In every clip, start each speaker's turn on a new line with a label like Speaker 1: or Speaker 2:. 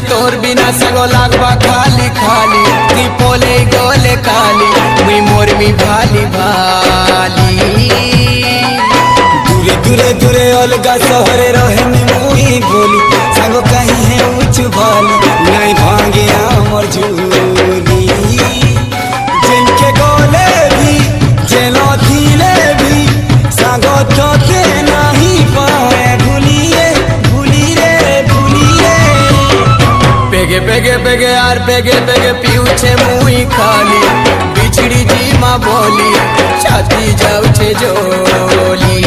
Speaker 1: तोर बिना सगो लागबा खाली खाली ती पोले गोले काली मुई मोर मी भाली भाली
Speaker 2: दूरे दूरे दूरे अलगा सहरे रहनी मुई बोली सांगो कहीं है उच भाली नहीं भांगे आमर झूली जिनके गोले भी जेनो थीले भी सांगो तोते नहीं पाए भूलिए भूली रे भूलिए
Speaker 1: पेगे पेगे पेगे यार पेगे पेगे पीछे मुई खाली बिछड़ी जी माँ बोली छाती जाऊ छे जोली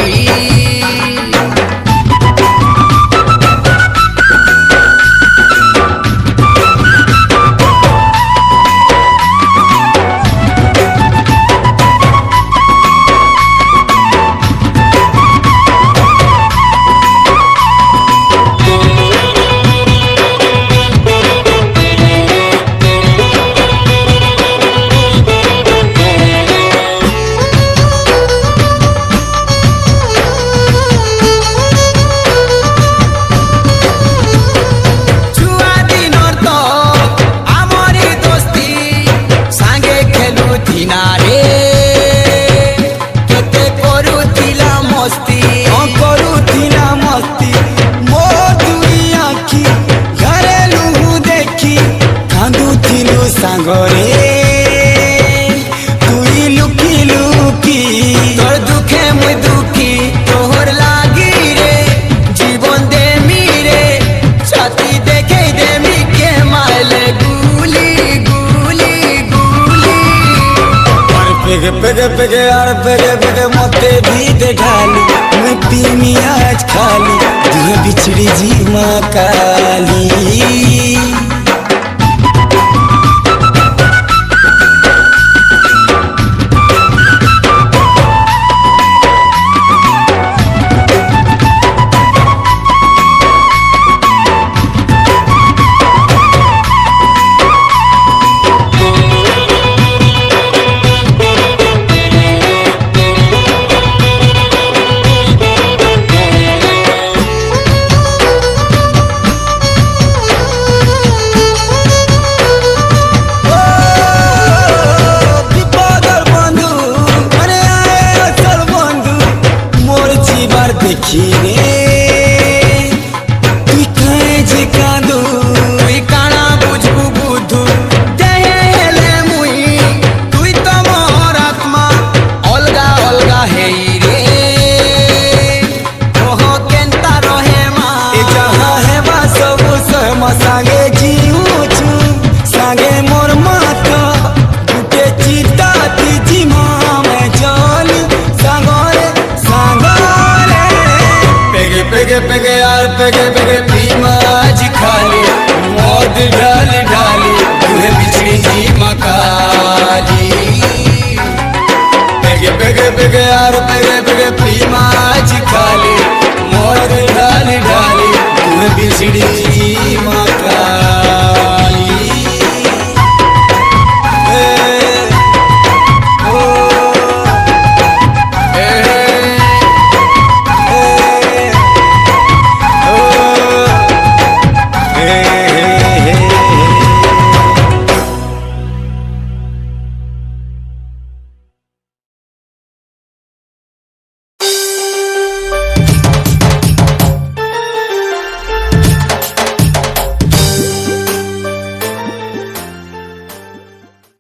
Speaker 2: सांगरे तुई लुकी लुकी
Speaker 1: तोर दुखे मुई दुखी तोहर लागी रे जीवन दे मीरे छाती देखे दे मी के माले गुली गुली गुली
Speaker 2: और पेगे पेगे पेगे यार पेगे पेगे मते भी दे ढाली मैं पीनी आज खाली तुझे बिछड़ी जी माँ काली।